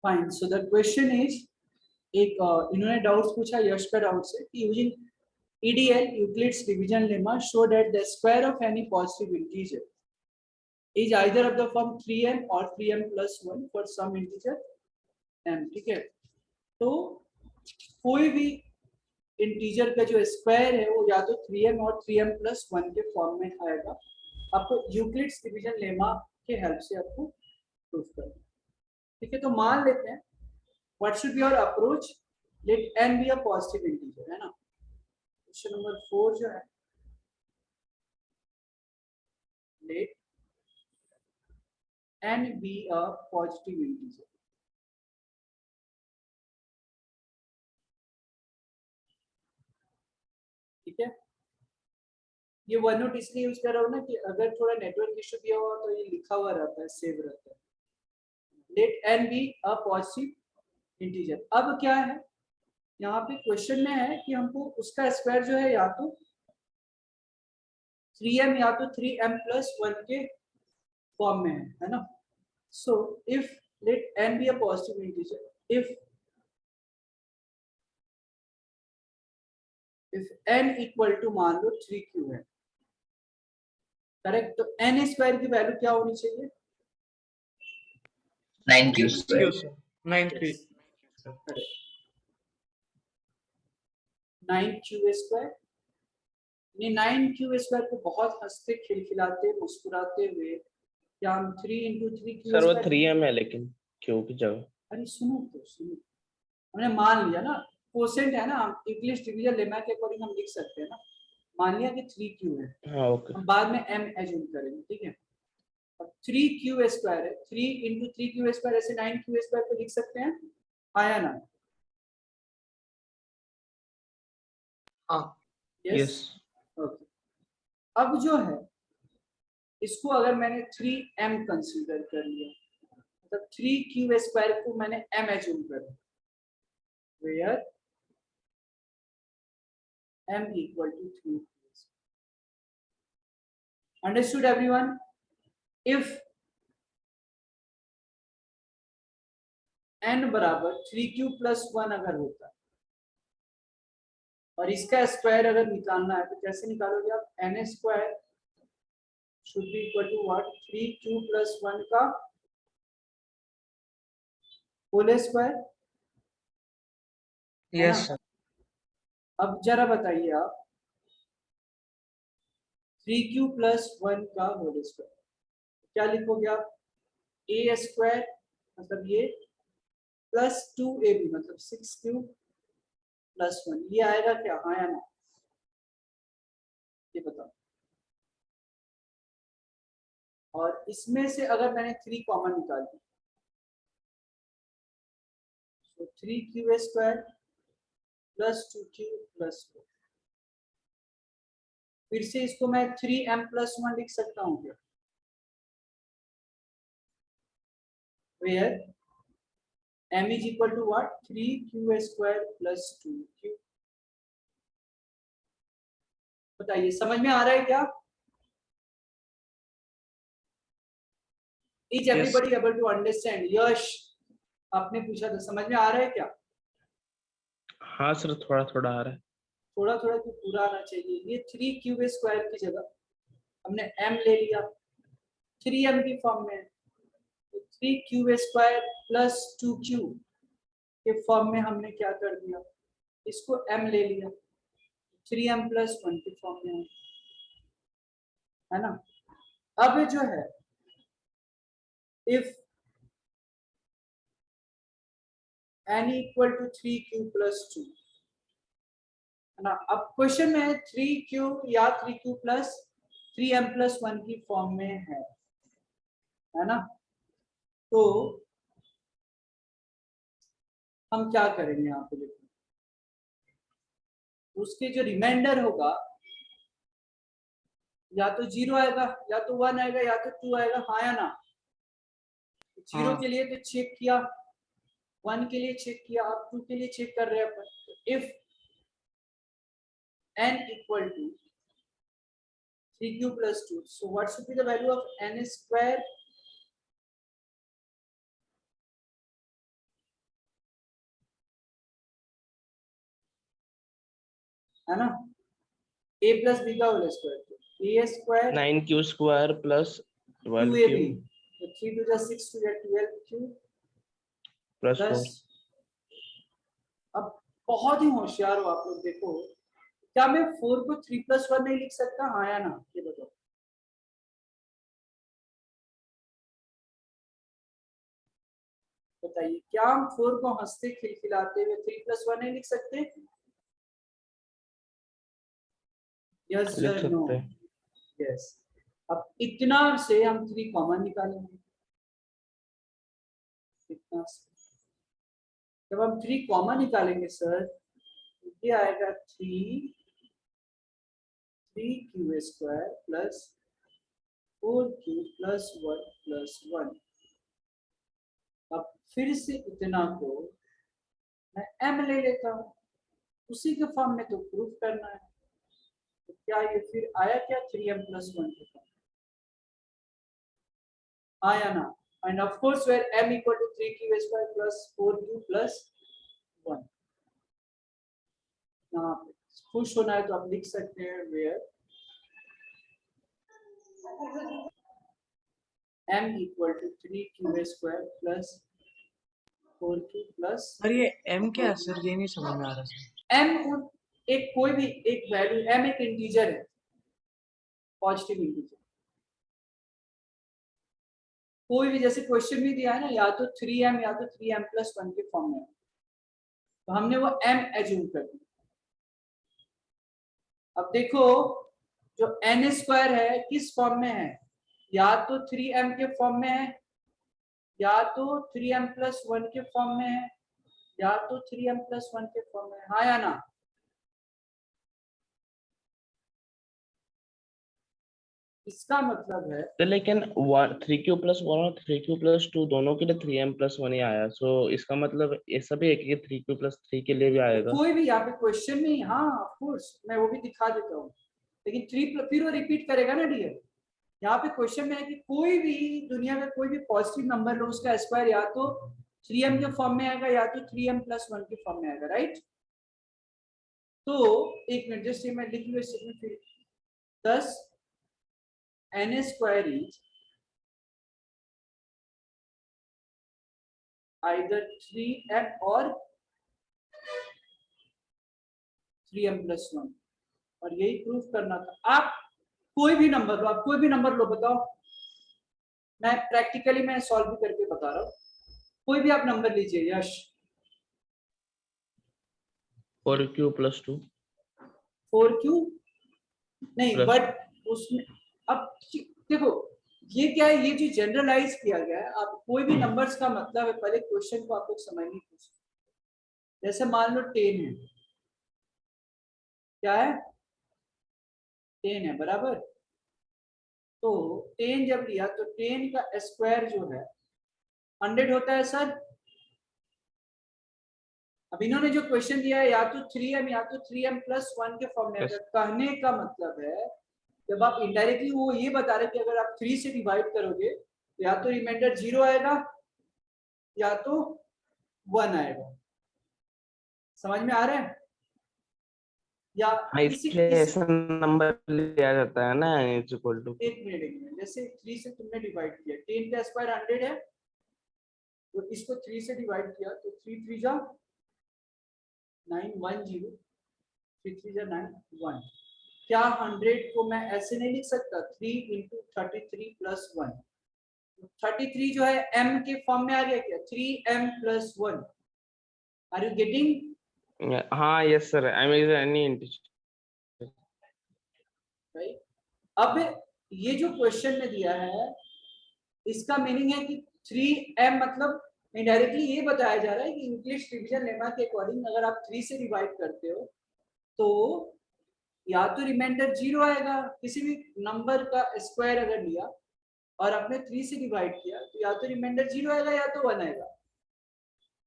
Fine. So the question is, एक इन्होंने doubts पूछा, यश का डाउट्स है कि using EDL Euclid's division lemma show that the square of any positive integer is either of the form 3m or 3m plus 1 for some integer m. ठीक है, तो कोई भी इंटीजर का जो स्क्वायर है वो या तो 3m और 3m plus 1 के फॉर्म में आएगा. आपको यूक्लिड्स डिवीजन लेमा के हेल्प से आपको प्रूफ करना. ठीक है, तो मान लेते हैं what should be your approach, let n be a positive integer, है ना. क्वेश्चन नंबर 4 जो है, let n be a positive integer. ठीक है, ये वन नोट इसलिए यूज कर रहा हूँ ना कि अगर थोड़ा नेटवर्क इशू दिया हुआ तो ये लिखा हुआ रहता है, सेव रहता है. Let n be a positive integer. अब क्या है यहाँ पे क्वेश्चन में है कि हमको उसका स्क्वायर जो है या तो 3m या तो 3m plus 1 के फॉर्म में है ना. So if let n be a positive integer, if n equal to मान लो 3q है, करेक्ट. तो n स्क्वायर की वैल्यू क्या होनी चाहिए? 9q square. 9q. 9q square. ये 9q स्क्वायर को बहुत हंसते खिलखिलाते मुस्कुराते हुए क्या हम 3 into 3q सर वो स्क्वायर. 3m है लेकिन q की जगह. अरे सुनो तो सुनो, हमने मान लिया ना कोसेंट है ना, हम इंग्लिश डिवीजन लेमा के अकॉर्डिंग हम लिख सकते हैं ना. मान लिया कि 3q है, हाँ ओके. हम बाद में m एज्यूम करेंगे. ठीक है, अब 3q स्क्वायर है, 3 into 3q स्क्वायर ऐसे 9q स्क्वायर को लिख सकते हैं, आया ना. हाँ. यस. ओके, अब जो है इसको अगर मैंने 3m कंसीडर कर लिया, मतलब 3q स्क्वायर को मैंने m एज्यूम कर लिया, where m equal to 3. Understood everyone? If n बराबर 3q plus 1 अगर होता है और इसका स्क्वायर अगर निकालना है तो कैसे निकालोगे आप? n square should be equal to what? 3q plus 1 का होल स्क्वायर. Yes sir. अब जरा बताइए आप, 3q plus 1 का होल स्क्वायर क्या लिखोगे आप? a स्क्वायर मतलब ये प्लस 2ab मतलब 6q plus 1, ये आएगा क्या? हाँ या ना, ये बताओ. और इसमें से अगर मैंने 3 कॉमन निकाल दी तो 3q square plus 2q plus 4. फिर से इसको मैं 3m plus 1 लिख सकता हूँ क्या? Where m is equal to what? 3q square plus 2q. बताइए समझ में आ रहा है क्या? Is everybody able to understand? यश आपने पूछा था, समझ में आ रहा है क्या? हाँ सर थोड़ा थोड़ा आ रहा है. थोड़ा थोड़ा तो पूरा आना चाहिए. ये 3q स्क्वायर की जगह हमने m ले लिया, 3m की फॉर्म में, तो 3q स्क्वायर प्लस 2q के फॉर्म में हमने क्या कर दिया? इसको m ले लिया, 3m plus 1 के फॉर्म में है ना. अब जो है if n equal to 3q plus 2 है ना. अब क्वेश्चन में 3q या 3q plus 3m plus 1 की फॉर्म में है ना. तो हम क्या करेंगे यहाँ पे? देखो उसके जो रिमाइंडर होगा या तो 0 आएगा या तो 1 आएगा या तो 2 आएगा, हाँ या ना. 0 के लिए तो चेक किया, 1 के लिए चेक किया, अब 2 के लिए चेक कर रहे हैं अपन. If n equal to 3q plus 2, so what should be the value of n square? है ना, a प्लस बी का होल स्क्वायर, तो a square 9q square plus 2ab, 12q तो 3 to the 6 to get 12q plus 4. Plus, अब बहुत ही होशियार हो आप लोग, देखो क्या मैं 4 को 3+1 नहीं लिख सकता, हाँ या ना, ये बताओ। बताइए, क्या हम 4 को हंसते खिलखिलाते हुए 3+1 नहीं लिख सकते? यस लिख सर, नो, सकते हैं. यस। अब इतना से हम 3 कॉमन निकालेंगे, इतना से जब हम 3 कॉमन निकालेंगे सर, तो ये आएगा 3q square plus 4q plus 1 plus 1। अब फिर से इतना को मैं m ले लेता हूँ, उसी के फॉर्म में तो प्रूफ करना है, तो क्या ये फिर आया क्या 3m प्लस 1 के फॉर्म, आया ना? And of course where m equal to 3q square plus 4q plus 1। यहाँ पे खुश होना है तो आप लिख सकते हैं where m equal to 3q square plus 4q plus, sir ये m क्या है सर, ये नहीं समझ में आ रहा सर। m एक कोई भी एक वैल्यू, m एक इंटीजर है, पॉजिटिव इंटीजर, कोई भी, जैसे क्वेश्चन में दिया है ना, या तो 3m या तो 3m प्लस 1 के फॉर्म में है, तो हमने वो m एज्यूम कर दिया। अब देखो जो n स्क्वायर है किस फॉर्म में है, या तो 3m के फॉर्म में है, या तो 3m प्लस 1 के फॉर्म में है, या तो 3m प्लस 1 के फॉर्म में है, हाँ या ना? इसका मतलब है तो लेकिन 3q plus 1 और 3q plus 2 दोनों के लिए 3m plus 1 ही आया. सो इसका मतलब ऐसा भी है कि 3q plus 3 के लिए भी आएगा. कोई भी यहाँ पे क्वेश्चन में, हाँ ऑफ कोर्स मैं वो भी दिखा देता हूँ, लेकिन 3 फिर वो रिपीट करेगा ना डियर। यहाँ पे क्वेश्चन में है कि कोई भी दुनिया का कोई भी पॉजिटिव नंबर लो, उसका स्क्वायर या तो 3m के फॉर्म में आएगा या तो 3m प्लस 1 के फॉर्म में आएगा, राइट? तो एक मिनट, जस्ट मैं लिख लूँ इसमें, फिर 10 n square is either 3m और 3m प्लस 1, और यही प्रूफ करना था। आप कोई भी नंबर लो, आप कोई भी नंबर लो, बताओ, मैं प्रैक्टिकली मैं सॉल्व भी करके बता रहा हूँ, कोई भी आप नंबर लीजिए यश, 4q plus 2 4q नहीं, plus बट उसमें अब देखो ये क्या है, ये जो जनरलाइज किया गया है, आप कोई भी नंबर्स का मतलब है, पहले क्वेश्चन को आप लोग समझने की कोशिश, जैसे मान लो 10 है, क्या है 10 है बराबर, तो 10 जब लिया तो 10 का स्क्वायर जो है 100 होता है सर। अब इन्होंने जो क्वेश्चन दिया है या तो 3m या तो 3m प्लस 1 के फॉर्म में, Yes. कहने का मतलब है जब आप इनडायरेक्टली वो ये बता रहे कि अगर आप 3 से डिवाइड करोगे तो या तो रिमाइंडर 0 आएगा या तो 1 आएगा, समझ में आ रहा है? या हाँ, इसलिए ऐसा नंबर लिया जाता है ना, इज इक्वल टू. एक मिनट, जैसे 3 से तुमने डिवाइड किया, 10 का स्क्वायर 100 है, तो इसको 3 से डिवाइड किया तो 3 3 जा 910, 3 3 जा 9 1। क्या 100 को मैं ऐसे नहीं लिख सकता, 3 इंटू 33 प्लस 1, 33 जो है m के फॉर्म में आ गया क्या, 3m plus 1, are you getting? हाँ, yes sir, I mean any integer. Right. अब ये जो क्वेश्चन में दिया है इसका मीनिंग है कि 3m मतलब इनडायरेक्टली ये बताया जा रहा है कि इंग्लिश डिवीजन लेमा के अकॉर्डिंग अगर आप 3 से डिवाइड करते हो तो या तो रिमाइंडर 0 आएगा, किसी भी नंबर का स्क्वायर अगर लिया और आपने 3 से डिवाइड किया तो या तो रिमाइंडर 0 आएगा या तो 1 आएगा।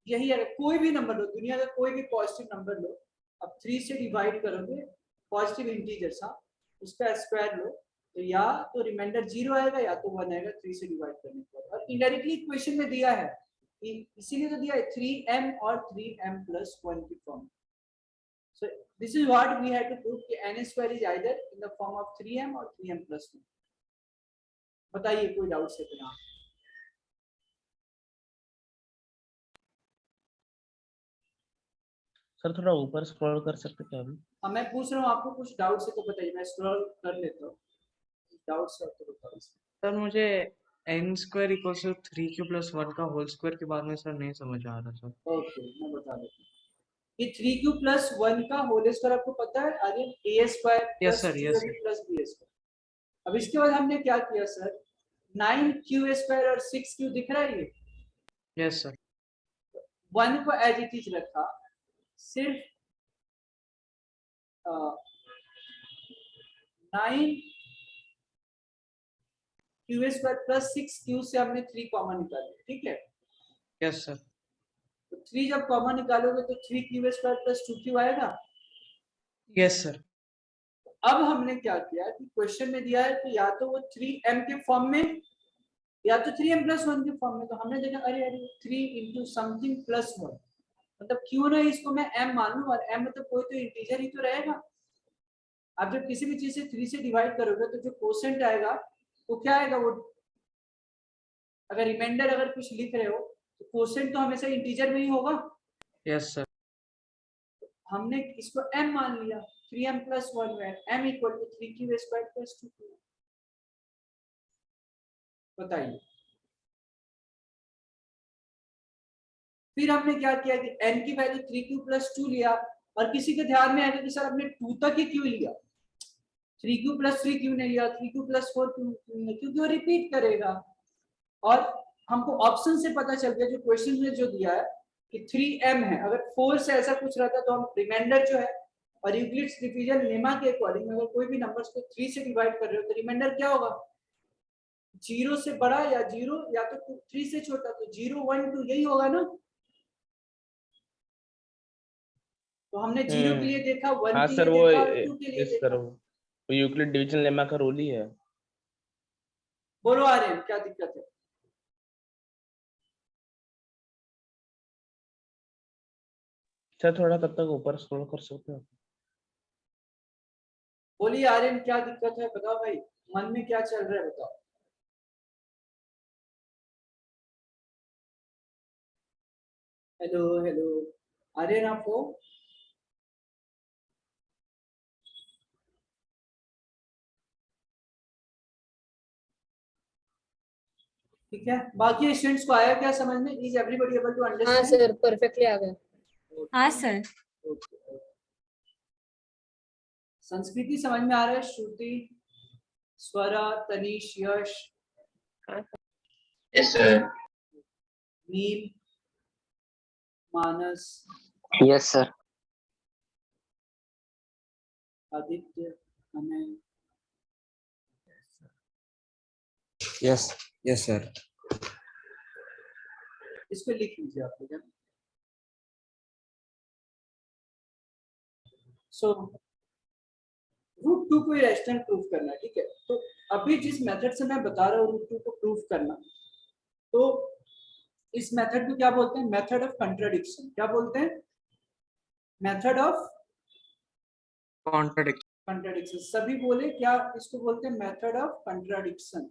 यही है, कोई भी नंबर लो, दुनिया का कोई भी पॉजिटिव नंबर लो, अब 3 से डिवाइड करोगे, पॉजिटिव इंटीजर सा, उसका स्क्वायर लो, तो या तो रिमाइंडर 0 आएगा या तो 1 आएगा 3 से डिवाइड करने के बाद। और इनडायरेक्टली क्वेश्चन में दिया है, इसीलिए तो दिया है 3m और 3m प्लस 1 की form. So this is what we had to prove कि n square is either in the form of 3m or 3m plus 1. बताइए कोई डाउट है क्या? सर थोड़ा ऊपर स्क्रॉल कर सकते क्या अभी? हाँ मैं पूछ रहा हूँ आपको कुछ डाउट है तो बताइए, मैं स्क्रॉल कर लेता हूँ. डाउट्स है तो बताओ. सर मुझे n square equals to 3q plus 1 का होल स्क्वायर के बाद में सर नहीं समझ आ रहा सर. ओके मैं बता देता हूँ कि 3q प्लस 1 का होल स्क्वायर आपको पता है, अरे a square yes plus sir, yes 2ab sir, plus b square. अब इसके बाद हमने क्या किया सर, 9q स्क्वायर और 6q दिख रहा है ये, यस सर, 1 को एज इट इज रखा, सिर्फ 9q स्क्वायर प्लस 6q से हमने 3 कॉमन निकाले. ठीक है, यस सर, तो 3 जब कॉमन निकालोगे तो 3q स्क्वायर प्लस 2q आएगा. यस सर, अब हमने क्या किया कि क्वेश्चन में दिया है कि या तो वो 3m के फॉर्म में या तो 3m प्लस 1 के फॉर्म में, तो हमने देखा अरे अरे 3 इंटू समथिंग प्लस 1, मतलब क्यों ना इसको मैं m मान लूं, और m मतलब कोई तो इंटीजर ही तो रहेगा. आप जब किसी भी चीज से 3 से डिवाइड करोगे तो जो कोसेंट आएगा वो क्या आएगा, वो अगर रिमाइंडर अगर कुछ लिख रहे हो तो कोसेंट तो हमेशा इंटीजर में ही होगा. यस सर, हमने इसको m मान लिया, 3m प्लस 1 में m equal to 3q square plus 2q. बताइए. फिर हमने क्या किया कि n की वैल्यू 3q प्लस 2 लिया, और किसी के ध्यान में आएगा कि सर हमने 2 तक ही क्यों लिया, 3q प्लस 3 क्यों नहीं लिया, 3q प्लस 4 क्यों नहीं लिया, क्योंकि वो रिपीट करेगा. और हमको ऑप्शन से पता चल गया जो क्वेश्चन में जो दिया है कि 3m है, अगर 4 से ऐसा कुछ रहता तो हम रिमाइंडर जो है, और यूक्लिड्स डिवीजन लेमा के अकॉर्डिंग अगर कोई भी नंबर्स को 3 से डिवाइड कर रहे हो तो रिमाइंडर क्या होगा, 0 से बड़ा या 0 या तो 3 से छोटा, तो 0 1 2 यही होगा ना. तो हमने 0 के लिए देखा, 1 हाँ के सर, लिए वो देखा, 2 के लिए इस देखा. तरह वो यूक्लिड डिवीजन लेमा का रूल ही है. बोलो आर्यन क्या दिक्कत है? सर थोड़ा तब तक ऊपर स्क्रॉल कर सकते हो? बोलिए आर्यन क्या दिक्कत है, बताओ भाई, मन में क्या चल रहा है बताओ. हेलो हेलो आर्यन, आप हो? ठीक है, बाकी स्टूडेंट्स को आया क्या समझ में? इज एवरीबॉडी एबल टू हाँ अंडरस्टैंड? सर, परफेक्टली आ गया. हाँ सर. संस्कृति समझ में आ रहा है? श्रुति, स्वरा, तनीश, यश, Yes, sir. नील, मानस, Yes, sir. Aditya, Amay. Yes. Yes, sir. इसको लिख लीजिए आप लोग. सो रूट 2 को इरेशनल प्रूफ करना है. ठीक है, तो अभी जिस मेथड से मैं बता रहा हूँ रूट 2 को प्रूफ करना, तो इस मेथड को क्या बोलते हैं? Method of contradiction. क्या बोलते हैं? Method of contradiction. कंट्राडिक्शन. सभी बोले क्या इसको बोलते हैं? Method of contradiction.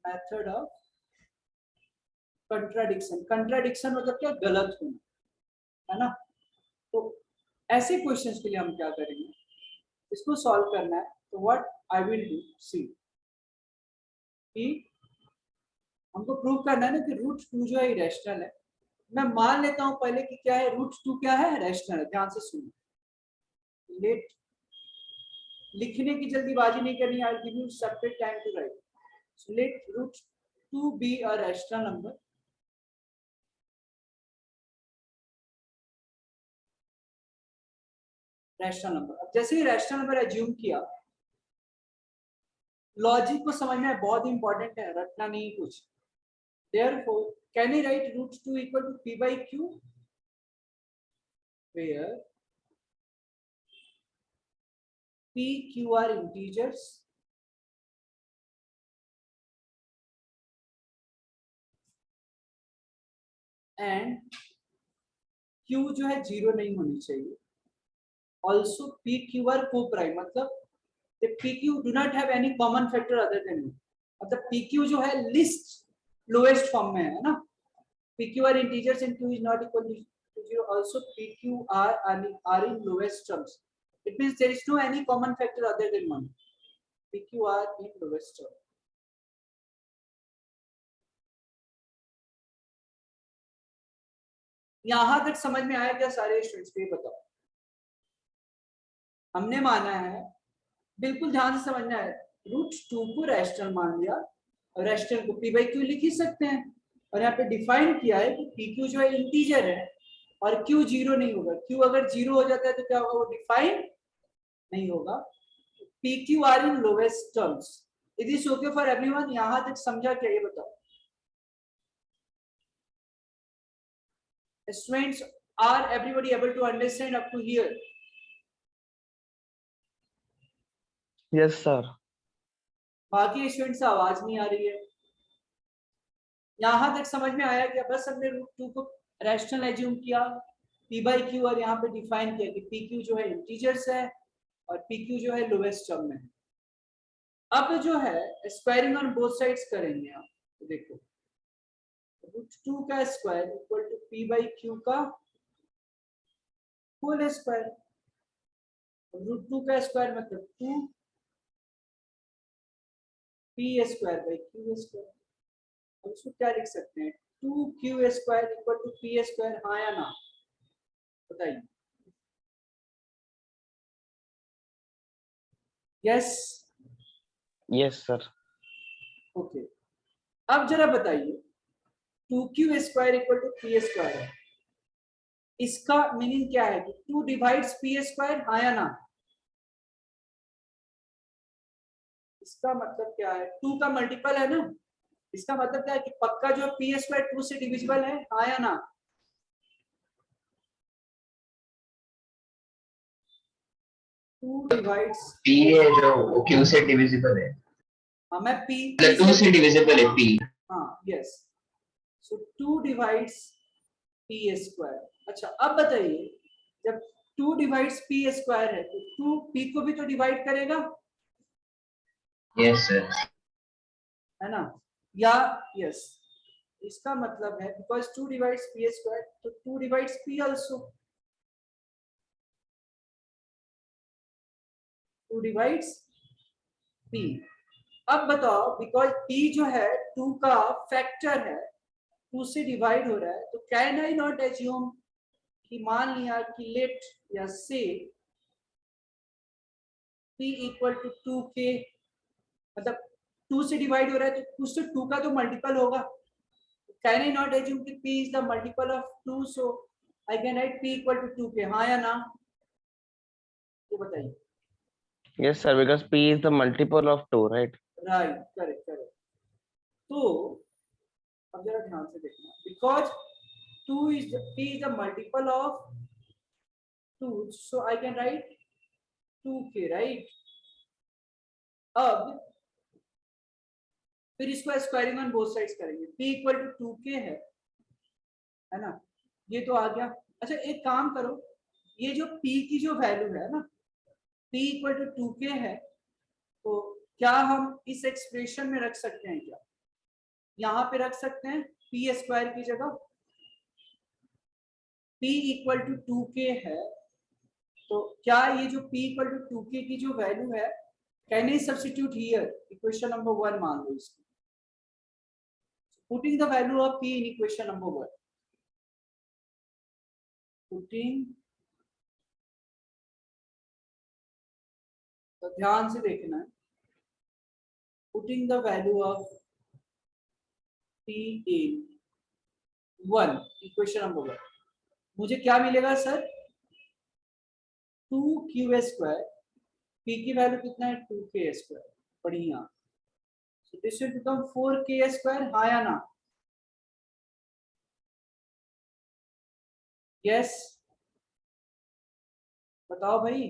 Method of contradiction. Contradiction मतलब क्या? गलत होना, है ना. तो ऐसे क्वेश्चंस के लिए हम क्या करेंगे, इसको सॉल्व करना है. तो व्हाट आई विल डू, सी कि हमको प्रूव करना है ना कि रूट 2 जो है इरेशनल है. मैं मान लेता हूं पहले कि क्या है, रूट 2 क्या है? रैशनल है. ध्यान से सुनो, लेट लिखने की जल्दीबाजी नहीं करनी. I will give you separate time to write. So let root 2 be a rational number. Rational number. अब जैसे ही रैशनल नंबर एज्यूम किया, लॉजिक को समझना बहुत इंपॉर्टेंट है, रटना नहीं कुछ. Therefore, can I write root 2 equal to p by q, where p, q are integers and Q जो है 0 नहीं होनी चाहिए. Also PQ are co-prime, मतलब the PQ do not have any common factor other than 1. मतलब PQ जो है least lowest form में है ना. PQ are integers and Q is not equal to 0. Also PQ are in lowest terms. It means there is no any common factor other than 1. PQ are in lowest term. यहां तक समझ में आया क्या सारे स्टूडेंट्स को? ये बताओ. हमने माना है, बिल्कुल ध्यान से समझना है, √2 को रैशनल मान लिया और रैशनल को p by q लिख ही सकते हैं. और यहाँ पे डिफाइन किया है कि pq जो है इंटीजर है और q 0 नहीं होगा. q अगर 0 हो जाता है तो क्या होगा? वो डिफाइन नहीं होगा. pq are in lowest terms. It is okay for everyone? यहां तक समझा क्या? ये बताओ students. Are everybody able to understand up to here? Yes sir. बाकी स्टूडेंट्स से आवाज नहीं आ रही है. यहां तक समझ में आया क्या? बस हमने √2 को रैशनल एज्यूम किया, p by q, और यहाँ पे डिफाइन किया कि pq जो है इंटीजर्स है और pq जो है लोवेस्ट टर्म में है. अब जो है स्क्वायरिंग ऑन बोथ साइड्स करेंगे आप. तो देखो √2 का square equal to p by q का होल स्क्वायर. √2 का स्क्वायर मतलब 2 p square by q square. अब इसको क्या लिख सकते हैं? 2q square equal to p square. हाँ या ना? बताइए. यस. Yes sir. ओके. अब जरा बताइए 2q square equal to p square है. इसका मीनिंग क्या है कि 2 डिवाइड्स p स्क्वायर. हाँ या ना? इसका मतलब क्या है? 2 का मल्टीपल है ना. इसका मतलब क्या है कि पक्का जो p स्क्वायर 2 से डिविजिबल है. हाँ या ना? टू डिवाइड्स p है जो वो q से डिविजिबल है. हाँ मैं p मतलब 2 से डिविजिबल है p. हाँ यस. सो 2 डिवाइड्स p स्क्वायर. अच्छा अब बताइए जब 2 डिवाइड्स p स्क्वायर है तो 2 p को भी तो डिवाइड करेगा. Yes sir. है ना? या यस. इसका मतलब है बिकॉज 2 डिवाइड्स p स्क्वायर तो 2 divides p also. 2 divides p. अब बताओ बिकॉज p जो है 2 का फैक्टर है, 2 से डिवाइड हो रहा है, तो कैन आई नॉट एज्यूम कि मान लिया कि लेट या से p इक्वल टू 2k, मतलब 2 से डिवाइड हो रहा है तो कुछ तो 2 का तो मल्टीपल होगा. कैन आई नॉट एज्यूम कि p is the multiple of 2, so I can write p equal to 2k. हाँ या ना? ये बताइए. Yes sir, because p is the multiple of 2, right? Right. Correct correct. तो अब जरा ध्यान से देखना. Because 2 is p is the multiple of 2, so I can write 2k, right? अब फिर इसको स्क्वायरिंग ऑन बोथ साइड्स करेंगे. p इक्वल टू 2k है ना? ये तो आ गया. अच्छा एक काम करो, ये जो p की जो वैल्यू है ना, p इक्वल टू 2k है, तो क्या हम इस एक्सप्रेशन में रख सकते हैं क्या? यहाँ पे रख सकते हैं p स्क्वायर की जगह. p इक्वल टू 2k है, तो क्या ये जो p इक्वल टू 2k की जो वैल्यू है, can I substitute here? Equation number 1 मान लो इसको. Putting the value of p in equation number 1. Putting, तो ध्यान से देखना है. Putting the value of p in 1 equation number 1, मुझे क्या मिलेगा सर? 2q square. p की वैल्यू कितना है? 2k square. बढ़िया. So this will become 4k square. हाँ या ना? यस. बताओ भाई.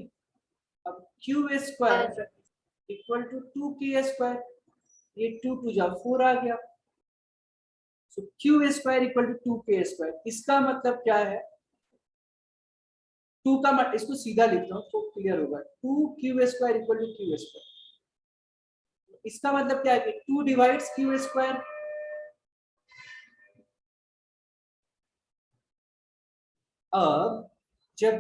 अब q square equal to 2k square. ये 2 2 जा 4 आ गया. So q square equal to 2k square. इसका मतलब क्या है टू का इसको सीधा लिखता हूँ तो क्लियर होगा, 2q² इक्वल टू q²। इसका मतलब क्या है कि 2 डिवाइड्स q²। अब जब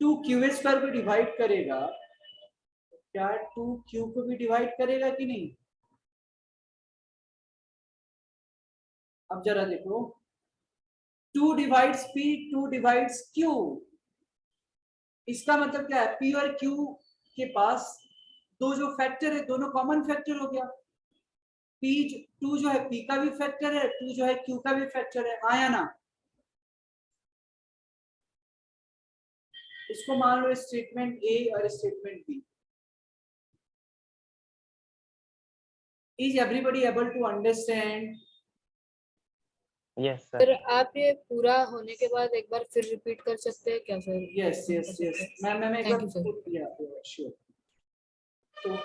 2q² को डिवाइड करेगा तो क्या 2q को भी डिवाइड करेगा कि नहीं? अब जरा देखो, 2 डिवाइड्स p, 2 डिवाइड्स q। इसका मतलब क्या है, p और q के पास दो जो फैक्टर है दोनों कॉमन फैक्टर हो गया। टू जो है p का भी फैक्टर है, 2 जो है q का भी फैक्टर है, हाँ या ना? इसको मान लो स्टेटमेंट ए और statement B. Is everybody able to understand? Yes sir sir. आप ये पूरा होने के बाद एक बार फिर रिपीट कर सकते हैं क्या सर? यस यस यस, मैं एक Thank बार you, sir. पूछ लिया आपको, श्योर। तो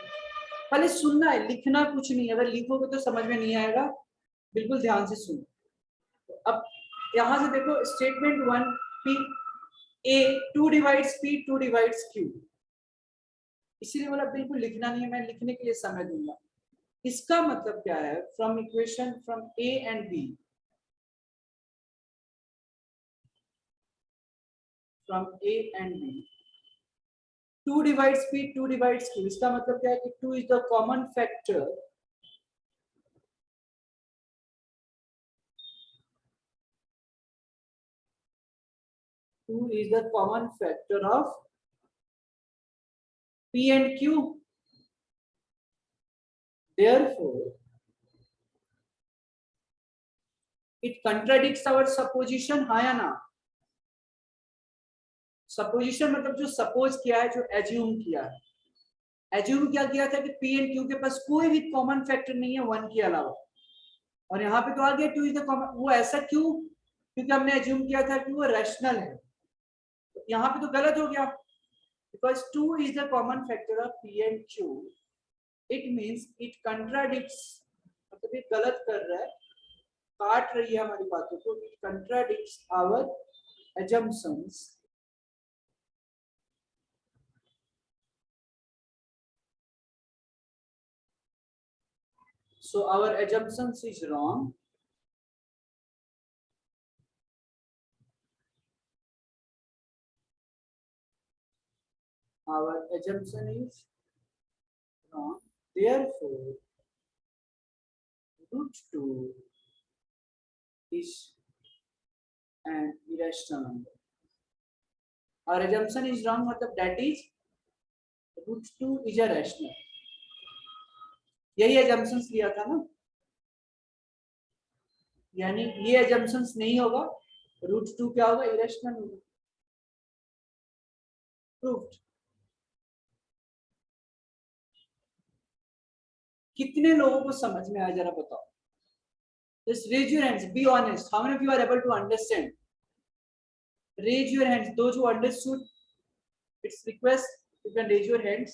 पहले सुनना है, लिखना कुछ नहीं। अगर लिखोगे तो समझ में नहीं आएगा, बिल्कुल ध्यान से सुनो। तो अब यहां से देखो, statement 1 p a 2 divides p, 2 divides q। इसीलिए बोला बिल्कुल लिखना नहीं है, मैं लिखने के लिए समय दूंगा। इसका मतलब क्या है, from equation from a and b, from a and b, 2 divides p, 2 divides q। इसका मतलब क्या है कि 2 is the common factor of p and q. Therefore, it contradicts our supposition, हाँ या ना? सपोजिशन मतलब जो सपोज किया है, जो एज्यूम किया है। एज्यूम क्या किया था कि p एंड q के पास कोई भी कॉमन फैक्टर नहीं है 1 के अलावा, और यहाँ पे तो आ गया 2 इज द कॉमन। वो ऐसा क्यों? क्योंकि हमने एज्यूम किया था कि वो रैशनल है। तो यहाँ पे तो गलत हो गया, because 2 is the common factor of p and q। It means it contradicts, मतलब ये गलत कर रहा है, काट रही है हमारी बातों को। It contradicts our assumptions so our assumptions is wrong. Our assumption is wrong, therefore √2 is an irrational number. Our assumption is wrong, मतलब that is √2 is a rational। यही assumptions लिया था ना, यानी ये assumptions नहीं होगा, √2 क्या होगा, irrational होगा। Proved। कितने लोगों को समझ में आया जरा बताओ? Just raise your hands, be honest, how many of you are able to understand? Raise your hands, those who understood its request, you can raise your hands.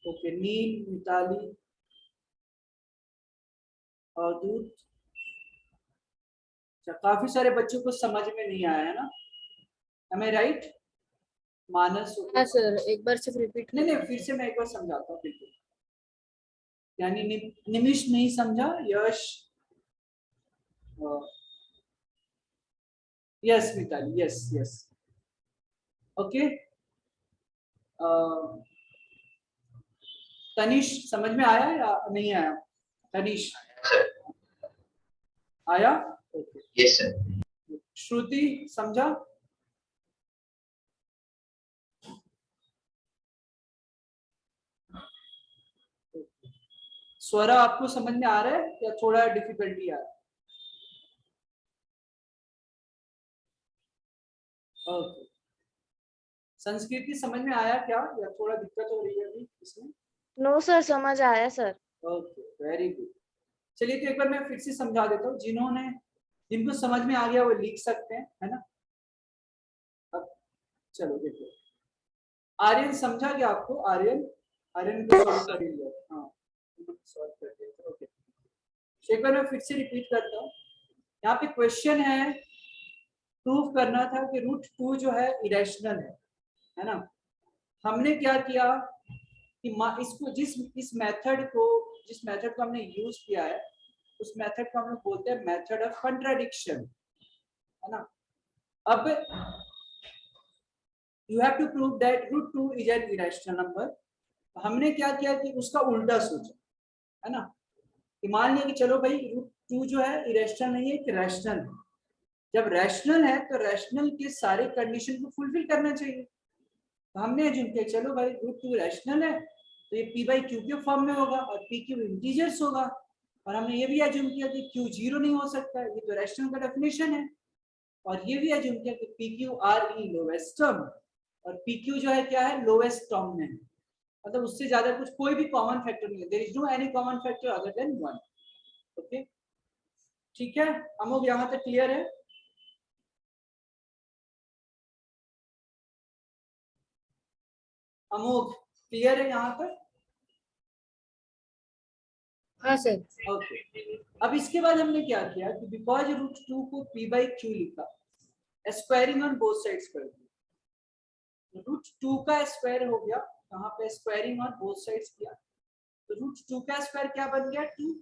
Okay, Neil, Mitali, अवधूत, काफी सारे बच्चों को समझ में नहीं आया है ना? Am I right? मानस, हाँ सर, एक बार सिर्फ रिपीट। नहीं नहीं, फिर से मैं एक बार समझाता हूँ बिल्कुल। यानी निमिष नहीं समझा, Yash, yes Mitali, yes yes, okay. Tanish समझ में आया या नहीं आया? तनिष आया? Okay, Yes, sir. श्रुति समझा? स्वरा आपको समझ में आ रहा है या थोड़ा डिफिकल्टी आ रहा है? ओके, संस्कृति समझ में आया क्या या थोड़ा दिक्कत हो रही है अभी इसमें? नो सर, समझ आया सर। Okay, very good. चलिए तो एक बार मैं फिर से समझा देता हूँ, जिनको समझ में आ गया वो लिख सकते हैं, है ना? अब चलो देखो, आर्यन समझा क्या आपको? आर्यन, आर्यन को सॉल्व कर लिया, हाँ सॉल्व कर दिया, ओके। एक बार मैं फिर से रिपीट करता हूँ। यहाँ पे क्वेश्चन है प्रूव करना था कि √2 जो है इरेशनल है ना। हमने क्या किया कि इसको जिस मेथड को हमने यूज किया है उस मेथड को हम लोग बोलते हैं मेथड ऑफ कंट्राडिक्शन, है ना। अब you have to prove that √2 is an irrational number. हमने क्या किया कि उसका उल्टा सोचा, है ना, कि मान लिया कि चलो भाई √2 जो है इरेशनल नहीं है, एक रैशनल है। जब रैशनल है तो रैशनल के सारे कंडीशन को फुलफिल करना चाहिए। तो हमने एज्यूम किया चलो भाई √2 रैशनल है तो ये p/q के फॉर्म में होगा और pq इंटीजर्स होगा। और हमने ये भी एज्यूम किया कि q 0 नहीं हो सकता, ये तो रैशनल का डेफिनेशन है। और ये भी एज्यूम किया कि pq R E lowest term, और pq जो है क्या है, लोवेस्ट टर्म में, मतलब उससे ज्यादा कुछ कोई भी कॉमन फैक्टर नहीं है। There is no any common factor other than 1। Okay, ठीक है, हम लोग यहाँ तक क्लियर है। अमोघ क्लियर है यहाँ पर? हाँ सर। ओके, अब इसके बाद हमने क्या किया कि बिकॉज √2 को p/q लिखा, स्क्वायरिंग ऑन बोथ साइड्स कर दिया। √2 का स्क्वायर हो गया, यहाँ पे स्क्वायरिंग ऑन बोथ साइड्स किया तो √2 का स्क्वायर क्या बन गया 2,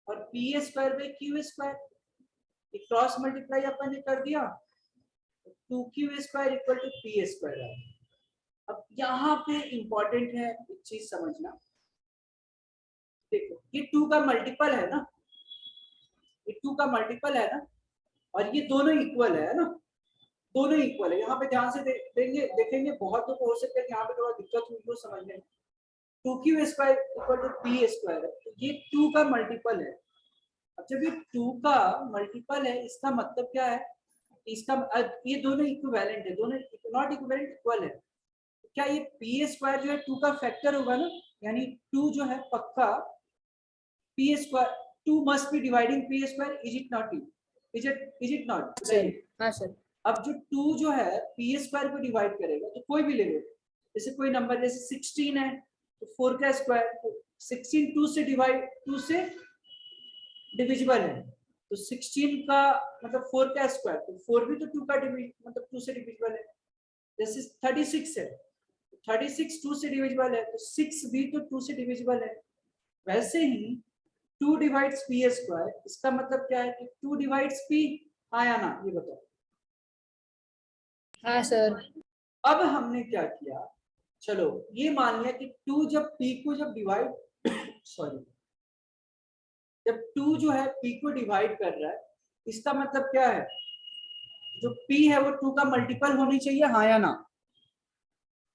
और p²/q², क्रॉस मल्टीप्लाई अपन ने कर दिया, 2q² इक्वल टू p²। अब यहाँ पे इंपॉर्टेंट है एक चीज समझना, देखो ये 2 का मल्टीपल है ना, ये 2 का मल्टीपल है ना, और ये दोनों इक्वल है ना, दोनों इक्वल है। यहाँ पे ध्यान से देखेंगे बहुत तो हो सकता है कि यहाँ पे थोड़ा दिक्कत हुई हो समझने में। 2q² इक्वल टू p² है तो ये 2 का मल्टीपल है। अब जब ये 2 का मल्टीपल है इसका मतलब क्या है, इसका ये दोनों इक्विवेलेंट है, दोनों नॉट इक्विवेलेंट, इक्वल है। क्या ये p² जो है 2 का फैक्टर होगा ना, यानी 2 जो है पक्का p², 2 must be dividing p², is it not? Is it not? हाँ सर। अब जो 2 जो है p² को डिवाइड करेगा तो कोई भी ले लो, जैसे कोई नंबर जैसे 16 है तो 4 का स्क्वायर, तो 16 2 से डिविजिबल है, तो 16 का मतलब 4 का स्क्वायर, तो 4 भी तो 2 का मतलब 2 से डिविजिबल है। जैसे 36 है, 36 2 से डिविजिबल है, तो 6 भी तो 2 से डिविजिबल है। वैसे ही 2 डिवाइड्स p², इसका मतलब क्या है कि 2 डिवाइड्स p, हाँ या ना, ये बताओ। हाँ सर। अब हमने क्या किया, चलो ये मान लिया कि 2 जब p को जब डिवाइड सॉरी जब 2 जो है p को डिवाइड कर रहा है, इसका मतलब क्या है, जो p है वो 2 का मल्टीपल होनी चाहिए, हाँ या ना।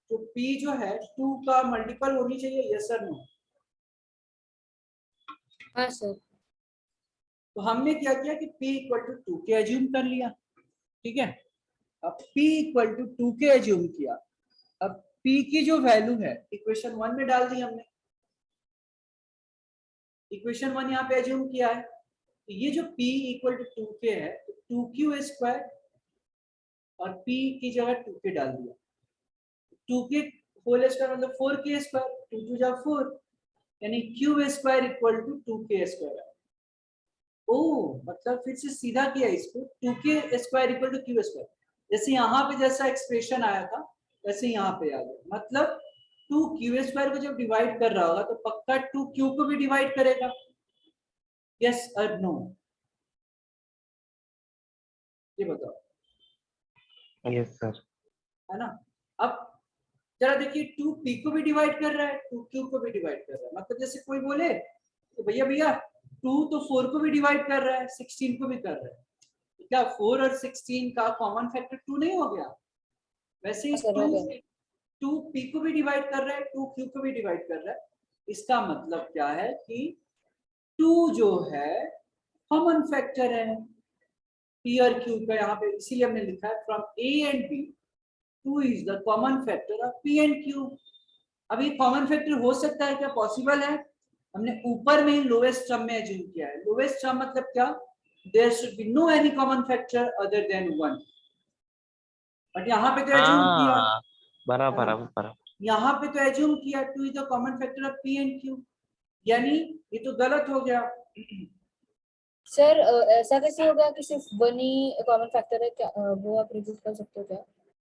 जो p जो है 2 का मल्टीपल होनी चाहिए, यस और नो। हाँ सर। तो हमने क्या किया कि p इक्वल टू 2 के एज्यूम कर लिया, ठीक है। अब p इक्वल टू 2 के एज्यूम किया, अब p की जो वैल्यू है इक्वेशन 1 में डाल दी हमने, इक्वेशन 1 यहाँ पे एज्यूम किया है, तो ये जो p इक्वल टू 2k है तो 2q² और p की जगह 2k डाल दिया, 2k होल स्क्वायर मतलब 4k², 2 2 जा 4, यानी q² इक्वल टू 2k²। ओ मतलब फिर से सीधा किया इसको, 2k² इक्वल टू q², जैसे यहाँ पे जैसा एक्सप्रेशन आया था वैसे यहाँ पे आ गया। मतलब 2q² को जब डिवाइड कर रहा होगा तो पक्का 2q को भी डिवाइड करेगा, यस और नो, ये बताओ। Yes sir. है ना। अब जरा देखिए 2p को भी डिवाइड कर रहा है, 2q को भी डिवाइड कर रहा है, मतलब जैसे कोई बोले तो भैया 2 तो 4 को भी डिवाइड कर रहा है, 16 को भी कर रहा है, तो क्या 4 और 16 का कॉमन फैक्टर 2 नहीं हो गया? वैसे ही 2p को भी डिवाइड कर रहा है, 2q को भी डिवाइड कर रहा है। इसका मतलब क्या है कि 2 जो है कॉमन फैक्टर है p और q का, यहाँ पे इसीलिए हमने लिखा है from a and b 2 is the common factor of p and q। अब ये कॉमन फैक्टर हो सकता है क्या, पॉसिबल है? हमने ऊपर में ही लोएस्ट टर्म में एज्यूम किया है। लोएस्ट टर्म मतलब क्या, there should be no any common factor other than 1, but यहाँ पे तो एज्यूम किया, बराबर। यहाँ पे तो एज्यूम किया 2 is the common factor of p and q, यानी ये तो गलत हो गया। सर ऐसा कैसे हो गया कि सिर्फ वन ही कॉमन फैक्टर है क्या? वो आप रिपीट कर सकते हो क्या?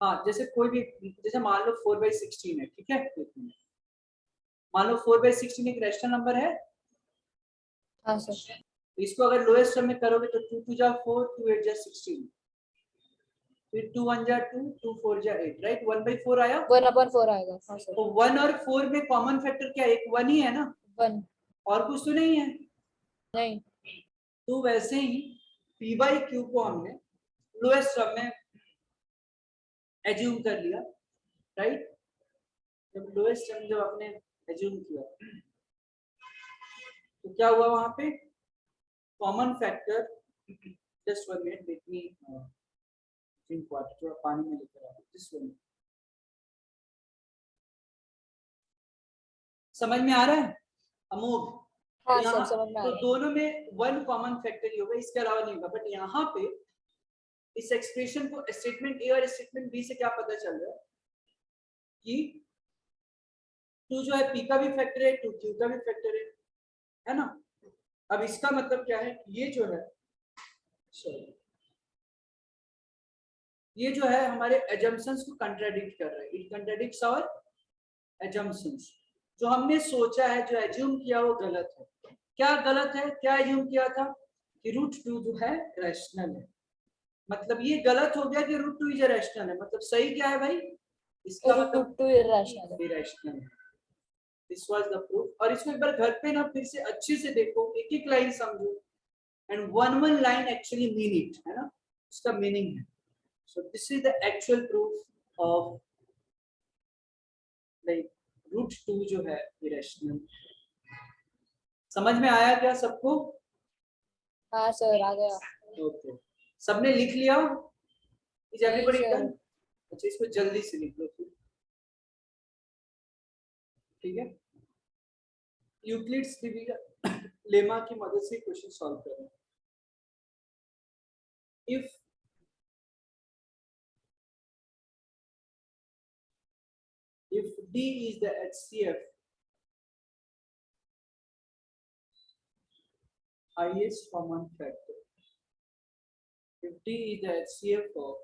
हाँ, जैसे कोई भी, जैसे मान लो 4/16 है, ठीक है, मान लो 4/16 एक रैशनल नंबर है, हाँ सर। तो इसको अगर लोएस्ट टर्म में करोगे तो 2 2 जा 4, 2 8 जा 16, फिर 2 1 जा 2, 2 4 जा 8, राइट, 1/4 आया। 1/4 आएगा। हाँ सर। तो 1 और 4 में कॉमन फैक्टर क्या है? एक 1 ही है ना, 1 और कुछ तो नहीं है। नहीं। तो वैसे ही p बाई क्यू को हमने लोएस्ट टर्म में एज्यूम कर लिया, राइट। जब लोएस्ट टर्म जब आपने एज्यूम किया तो क्या हुआ वहां पे? Common factor, just 1 minute, let me drink water, थोड़ा पानी में लेकर आ रहा हूं, जस्ट 1 मिनट। समझ में आ रहा है अमोघ? हाँ तो सर यहाँ समझ में आ तो रहा है। दोनों में 1 कॉमन फैक्टर ही होगा, इसके अलावा नहीं होगा। बट यहाँ पे इस एक्सप्रेशन को स्टेटमेंट ए और स्टेटमेंट बी से क्या पता चल रहा है कि 2 जो है p का भी फैक्टर है, 2 q का भी फैक्टर है ना। अब इसका मतलब क्या है? ये जो है, सॉरी, ये जो है हमारे एजम्पशंस को कंट्राडिक्ट कर रहा है। It contradicts our assumptions. जो हमने सोचा है, जो एज्यूम किया, वो गलत है। क्या गलत है? क्या एज्यूम किया था कि √2 जो है रैशनल है। मतलब ये गलत हो गया कि √2 इज रैशनल है। मतलब सही क्या है भाई? इसका मतलब √2 इरैशनल है। इरेशनल है। This was the proof. और इसको एक बार घर पे ना फिर से अच्छे से देखो, एक एक लाइन समझो, and one line actually mean it, है ना, उसका मीनिंग है। So this is the actual proof of like √2 जो है इरेशनल। समझ में आया क्या सबको? हाँ सर आ गया। ओके, सबने लिख लिया? इज नहीं एवरीबॉडी सर। डन? अच्छा, इसको जल्दी से लिख लो फिर, ठीक है। यूक्लिड्स डिवीजन लेमा की मदद से क्वेश्चन सॉल्व करें। if D is the HCF, highest common factor, if D is the HCF of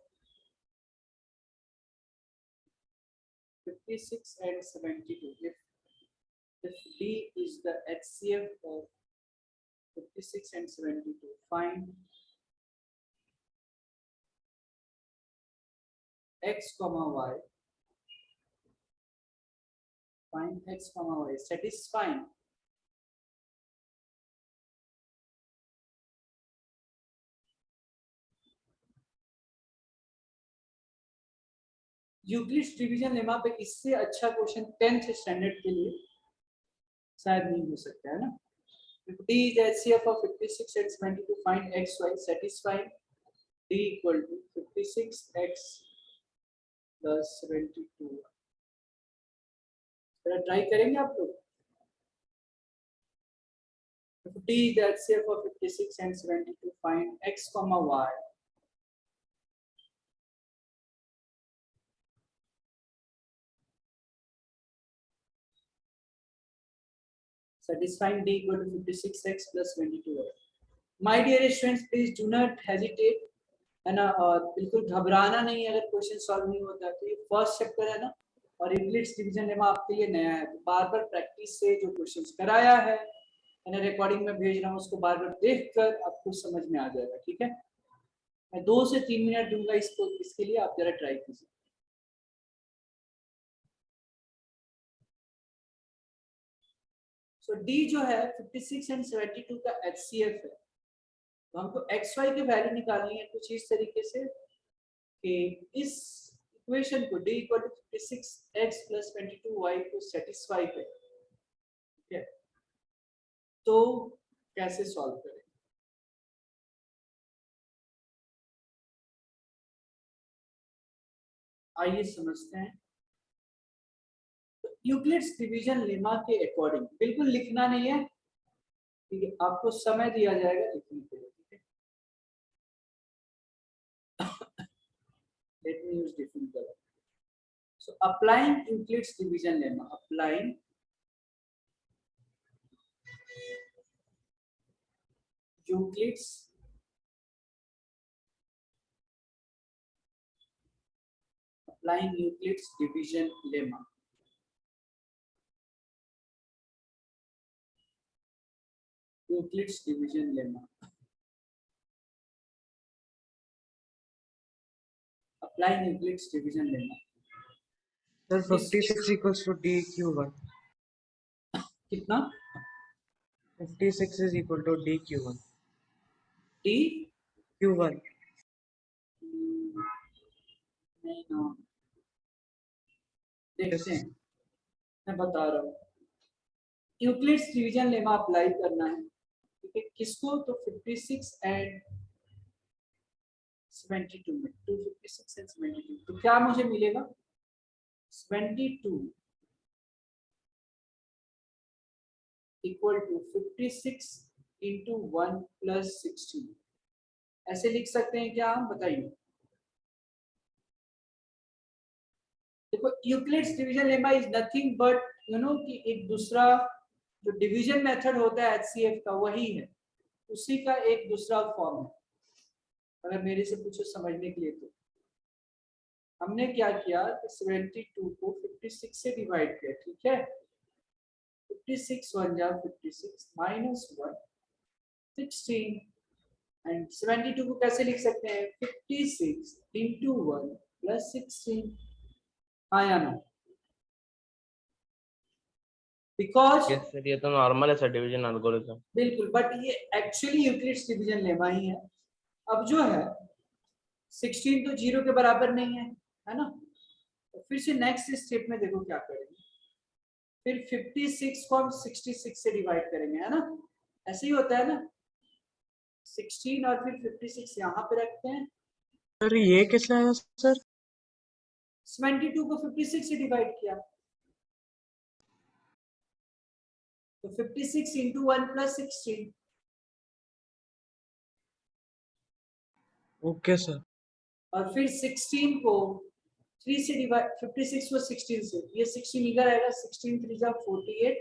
56 and 72, if D is the HCF of 56 and 72, find x comma y, find x comma y satisfying Euclid's division lemma पे। इससे अच्छा question 10th standard के लिए शायद नहीं हो सकता, है ना। If D is the HCF of 56 and 72, find x y satisfying D equal to 56x plus 72। जरा ट्राई करेंगे आप लोग। If D is the HCF of 56 and 72, find x comma y satisfying D equal to 56x plus 22y। My dear students, please do not hesitate, है ना, और बिल्कुल घबराना नहीं है अगर क्वेश्चन सॉल्व नहीं होता। तो ये फर्स्ट चैप्टर है ना, और यूक्लिड्स डिवीजन लेमा आपके लिए नया है। तो बार बार प्रैक्टिस से जो क्वेश्चंस कराया है मैंने रिकॉर्डिंग में भेज रहा हूँ, उसको बार बार देखकर आपको समझ में आ जाएगा, ठीक है। मैं 2 से 3 मिनट दूंगा इसको, इसके लिए आप जरा ट्राई कीजिए। सो डी जो है 56 एंड 72 का HCF है। तो हमको एक्स वाई की वैल्यू निकालनी है कुछ इस तरीके से कि इस इक्वेशन को d equal to 56x plus 22y को सेटिस्फाई करे, ठीक है। तो कैसे सॉल्व करें? आइए समझते हैं। तो यूक्लिड्स डिवीजन लेमा के अकॉर्डिंग बिल्कुल लिखना नहीं है, ठीक है, आपको समय दिया जाएगा लिखने के लिए, ठीक है। Let me use different color. So applying Euclid's division lemma, applying Euclid's applying Euclid's division lemma. Euclid's division lemma. Applying Euclid's division lemma. Sir 56 equals to dq1. कितना? 56 is equal to dq1. T? q1. नहीं ना, देखते हैं, मैं बता रहा हूँ। Euclid's division lemma apply करना है, ठीक है? किसको? तो 56 एंड 72 में, 256 एंड 72, तो क्या मुझे मिलेगा? 72 इक्वल टू 56 इंटू 1 प्लस 16, ऐसे लिख सकते हैं क्या हम? बताइए। देखो, Euclid's division lemma is nothing but कि एक दूसरा जो डिवीजन मेथड होता है एचसीएफ का, वही है, उसी का एक दूसरा फॉर्म है। अगर मेरे से पूछो समझने के लिए, तो हमने क्या किया कि 72 को 56 से डिवाइड किया, ठीक है? 56 1 जा 56 माइनस 1 16, एंड 72 को कैसे लिख सकते हैं? 56 इंटू 1 प्लस 16, हाँ या ना? बिकॉज यस सर, ये तो नॉर्मल है सर डिवीजन एल्गोरिथम। बिल्कुल, बट ये एक्चुअली यूक्लिड्स डिवीजन लेमा ही है। अब जो है 16 तो 0 के बराबर नहीं है ना? तो फिर से नेक्स्ट स्टेप में देखो क्या करेंगे, फिर 56 को हम 66 से डिवाइड करेंगे, है ना? ऐसे ही होता है ना, 16 और फिर 56 यहाँ पे रखते हैं। सर ये कैसे आया सर? 72 को 56 से डिवाइड किया, तो 56 इंटू 1 प्लस 16, ओके सर। और फिर 16 को 3 से डिवाइड, 56 को 16 से, ये 16 इधर आएगा, 16 3 जा 48,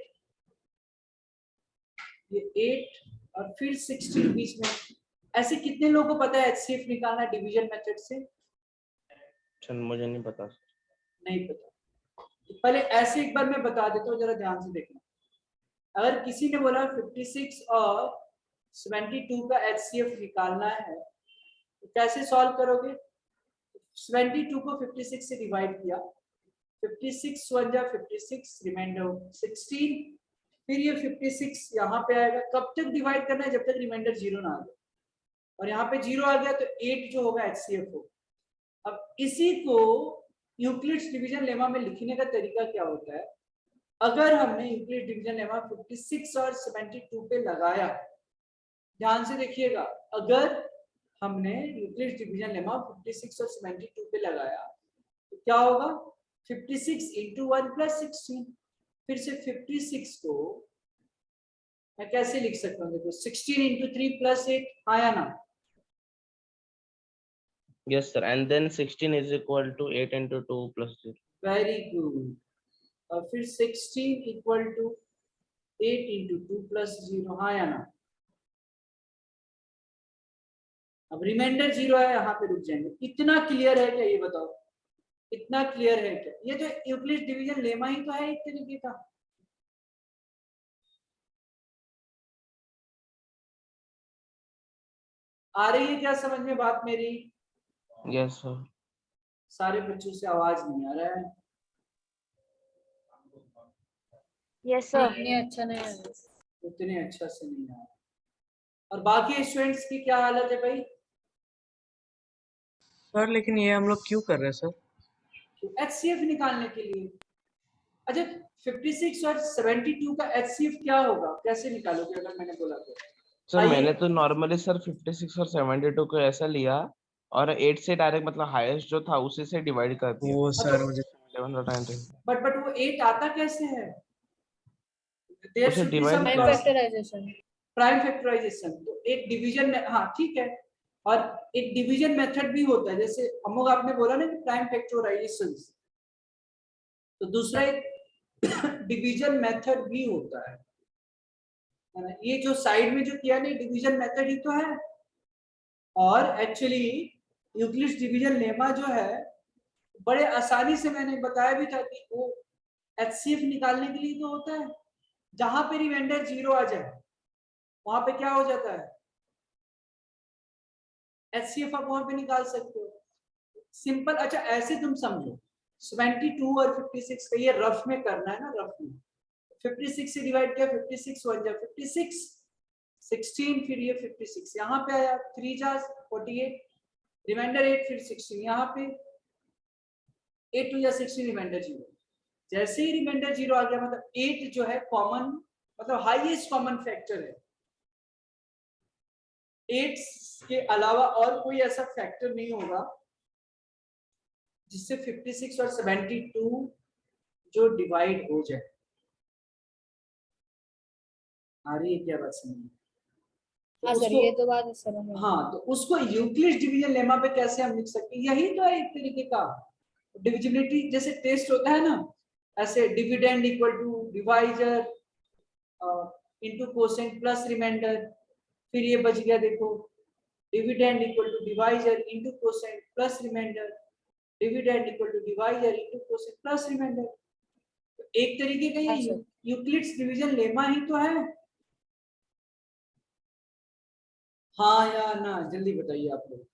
ये 8 और फिर 16 बीच में। ऐसे कितने लोगों को पता है एचसीएफ निकालना डिवीजन मेथड से? सर मुझे नहीं पता। नहीं पता। तो पहले ऐसे एक बार मैं बता देता हूँ, जरा ध्यान से देखना। अगर किसी ने बोला 56 और 72 का एचसीएफ निकालना है, तो कैसे सॉल्व करोगे? 72 को 56 से डिवाइड किया, 56 1 जा 56, रिमाइंडर 16, फिर ये 56 यहाँ पे आएगा। कब तक डिवाइड करना है? जब तक रिमाइंडर 0 ना आ जाए, और यहाँ पे 0 आ गया तो 8 जो होगा एचसीएफ हो। अब इसी को यूक्लिड्स डिवीजन लेमा में लिखने का तरीका क्या होता है? अगर हमने यूक्लिड डिवीजन लेमा 56 और 72 पे लगाया, ध्यान से देखिएगा, अगर हमने यूक्लिड डिवीजन लेमा 56 और 72 पे लगाया तो क्या होगा? 56 इंटू 1 प्लस 16, फिर से 56 को मैं कैसे लिख सकता हूँ? देखो 16 इंटू 3 प्लस 8, हाँ या ना? Yes sir, and then 16 is equal to 8 into 2 plus 0। Very good. और फिर 16 इक्वल टू 8 इंटू 2 प्लस 0, हाँ या ना? अब रिमाइंडर 0 है, यहाँ पे रुक जाएंगे। इतना क्लियर है क्या? ये बताओ, इतना क्लियर है क्या? ये तो यूक्लिड डिवीजन लेमा ही तो है एक तरीके का। आ रही है क्या समझ में बात मेरी? Yes sir. सारे बच्चों से आवाज नहीं आ रहा है। Yes sir. इतनी अच्छा नहीं है। उतने अच्छा से नहीं आ रहा। और बाकी स्टूडेंट्स की क्या हालत है भाई? सर लेकिन ये हम लोग क्यों कर रहे हैं सर? एचसीएफ निकालने के लिए। अच्छा, 56 और 72 का एचसीएफ क्या होगा? कैसे निकालोगे अगर मैंने बोला तो? सर आइए। मैंने तो नॉर्मली सर 56 और 72 को ऐसा लिया और 8 से डायरेक्ट मतलब हाईएस्ट जो था उसी से डिवाइड कर दिया। वो सर मुझे 11 का टाइम था। बट वो 8 आता कैसे है? There उसे should be divide some prime किया। फैक्टराइजेशन। Prime factorization. तो एक डिवीजन में, हाँ ठीक है, और एक डिवीजन मेथड भी होता है, जैसे अमोग आपने बोला ना कि प्राइम फैक्टराइजेशन, तो दूसरा एक डिवीजन मेथड भी होता है। है ना, ये जो साइड में जो किया ना डिवीजन मेथड ही तो है। और एक्चुअली यूक्लिड्स डिवीजन लेमा जो है बड़े आसानी से मैंने बताया भी था कि वो HCF निकालने के लिए तो होता है, जहां पे रिमाइंडर 0 आ जाए वहां पे क्या हो जाता है, HCF आप वहां पे निकाल सकते हो, सिंपल। अच्छा ऐसे तुम समझो 72 और 56 का ये रफ में करना है ना, रफ में 56 से डिवाइड किया, 56 1 जा 56, 16 फिर ये 56 यहाँ पे आया, 3 जा 48, रिमाइंडर 8 फिर 16 यहाँ पे, 8 2 जा 16 रिमाइंडर 0। जैसे ही रिमाइंडर 0 आ गया मतलब 8 जो है कॉमन, मतलब हाईएस्ट कॉमन फैक्टर है, 8 के अलावा और कोई ऐसा फैक्टर नहीं होगा जिससे 56 और 72 जो डिवाइड हो जाए। आ रही है क्या बात समझ में? हाँ सर, ये तो बात समझ में। हाँ, तो उसको यूक्लिड्स डिवीजन लेमा पे कैसे हम लिख सकते हैं, यही तो है एक तरीके का डिविजिबिलिटी जैसे टेस्ट होता है ना, ऐसे dividend equal to divisor into quotient plus remainder, फिर ये बच गया देखो, dividend equal to divisor into quotient plus remainder, dividend equal to divisor into quotient plus remainder. एक तरीके का हाँ ये सर। यूक्लिड्स डिवीजन लेमा ही तो है। हाँ या ना, जल्दी बताइए आप लोग,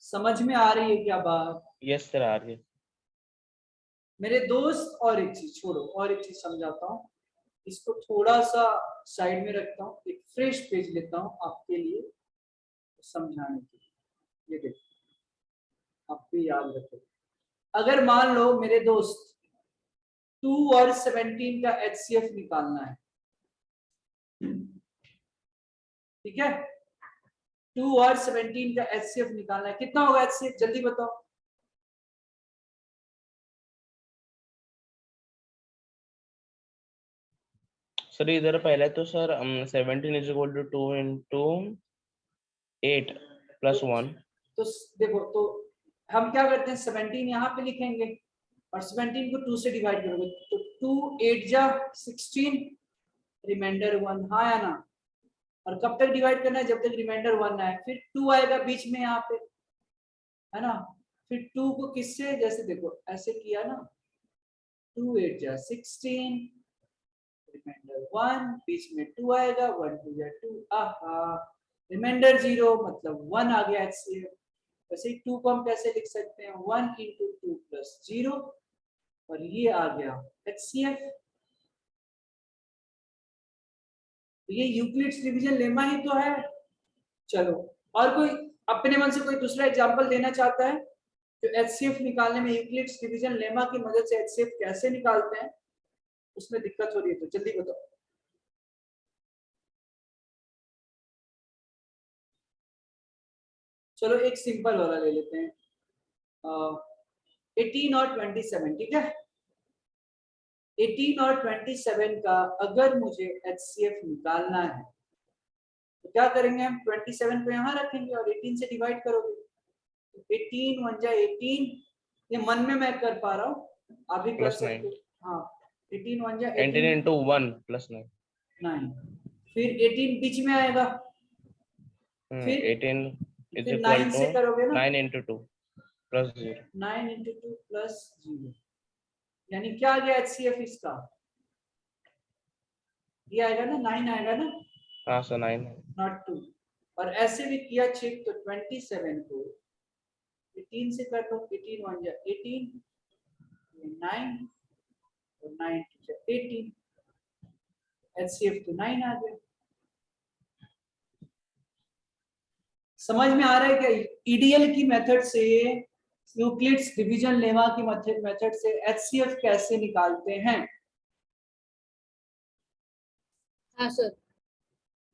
समझ में आ रही है क्या बात? यस सर, आ रही है। मेरे दोस्त, और एक चीज छोड़ो, और एक चीज समझाता हूँ, इसको थोड़ा सा साइड में रखता हूँ, एक फ्रेश पेज लेता हूँ आपके लिए समझाने के लिए। ये देखो, आप भी याद रखो, अगर मान लो मेरे दोस्त 2 और 17 का HCF निकालना है, ठीक है, 2 और 17 का HCF निकालना है, कितना होगा HCF जल्दी बताओ? सर इधर पहले तो sir 17 is equal to 2 into 8 plus 1। तो देखो, तो हम क्या करते हैं, 17 यहाँ पे लिखेंगे और 17 को 2 से डिवाइड करोगे तो 2 8 जा 16, रिमाइंडर 1, हाँ या ना? और कब तक डिवाइड करना है, जब तक रिमाइंडर 1 आए, फिर 2 आएगा बीच में यहाँ पे, है ना? फिर 2 को किससे, जैसे देखो ऐसे किया ना, 2 8 जा 16, रिमाइंडर 1, बीच में 2 आएगा, 1 2 जा 2, आहा, रिमाइंडर 0 मतलब 1 आ गया HCF। वैसे 2 को हम कैसे लिख सकते हैं, 1 इंटू 2 प्लस 0, और ये आ गया HCF। तो ये यूक्लिड्स डिवीजन लेमा ही तो है। चलो, और कोई अपने मन से कोई दूसरा एग्जांपल देना चाहता है जो HCF निकालने में यूक्लिड्स डिवीजन लेमा की मदद से HCF कैसे निकालते हैं, उसमें दिक्कत हो रही है तो जल्दी बताओ। चलो एक सिंपल वाला ले लेते हैं, 18 और 27, ठीक है, 18 और 27 का अगर मुझे HCF निकालना है तो क्या करेंगे हम, 27 को यहाँ रखेंगे और 18 से डिवाइड करोगे, तो 18 1 जा 18, ये मन में मैं कर पा रहा हूँ, आप भी कर प्लस सकते 9 हो। हाँ, 18 1 जा 18 18 इंटू 1 प्लस 9। 9, फिर 18 बीच में आएगा, फिर 18 इज फिर इक्वल 9 टू से करोगे ना, 9 इंटू 2 प्लस 0। 9 इंटू 2 प्लस 0, यानी क्या आ गया HCF इसका, ये आएगा ना, 9 आएगा ना, हाँ सर 9 है। नॉट 2। और ऐसे भी किया चेक तो 27 को 18 से कर दो, 18 1 जा 18, 9 और 9 2 जा 18, HCF तो 9 आ गया। समझ में आ रहा है क्या, EDL की मेथड से, यूक्लिड्स डिवीजन लेमा की मेथड से HCF कैसे निकालते हैं? हाँ सर।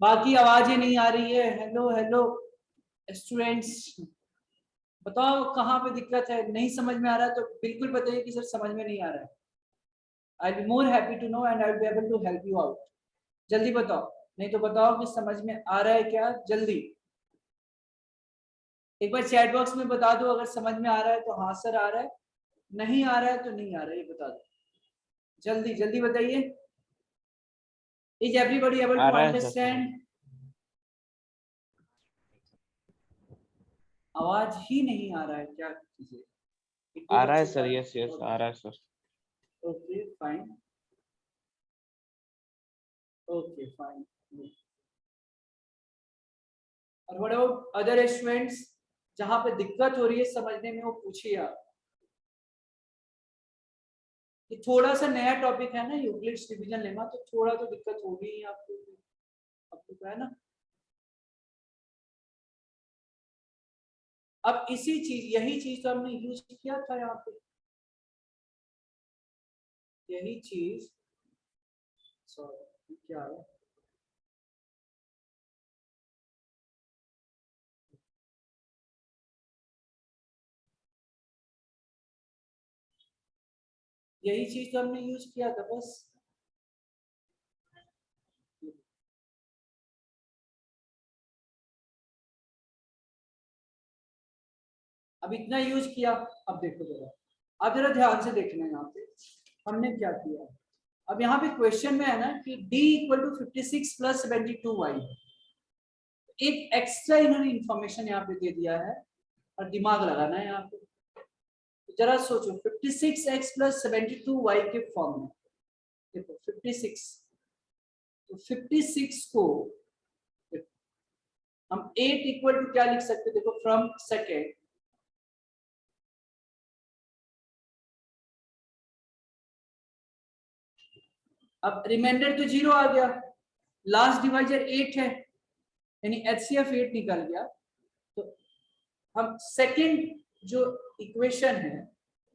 बाकी आवाजें नहीं आ रही है, हेलो हेलो स्टूडेंट्स, बताओ कहाँ पे दिक्कत है, नहीं समझ में आ रहा है तो बिल्कुल बताइए कि सर समझ में नहीं आ रहा है। I be more happy to know and I will be able to help you out. जल्दी बताओ, नहीं तो बताओ कि समझ में आ रहा है क्या, जल्दी एक बार चैट बॉक्स में बता दो, अगर समझ में आ रहा है तो हाँ सर आ रहा है, नहीं आ रहा है तो नहीं आ रहा है, ये बता दो, जल्दी जल्दी बताइए। Is everybody able uh to रहा है सर। understand? आवाज ही नहीं आ रहा है क्या चीजें? आ रहा है सर, यस यस आ रहा है sir. Okay fine, okay fine. और व्हाट अबाउट अदर स्टूडेंट्स जहां पे दिक्कत हो रही है समझने में, वो पूछिए आप। ये थोड़ा सा नया टॉपिक है ना यूक्लिड्स डिवीजन लेमा, तो थोड़ा तो दिक्कत होगी ही आपको है ना। अब इसी चीज, यही चीज तो हमने यूज किया था यहाँ पे, यही चीज, सॉरी क्या है, यही चीज तो हमने यूज किया था बस। अब इतना यूज किया, अब देखो जरा, अब जरा ध्यान से देखना है यहाँ पे हमने क्या किया। अब यहाँ पे क्वेश्चन में है ना कि d equal to 56 plus 72y, एक एक्स्ट्रा इन्होंने इंफॉर्मेशन यहाँ पे दे दिया है और दिमाग लगाना है यहाँ पे। तो जरा सोचो 56x प्लस 72y के फॉर्म में, देखो 56, तो 56 को हम 8 इक्वल टू क्या लिख सकते हैं, देखो फ्रॉम सेकेंड, अब रिमाइंडर तो 0 आ गया, लास्ट डिवाइजर 8 है, यानी HCF 8 निकल गया। तो हम सेकंड जो इक्वेशन है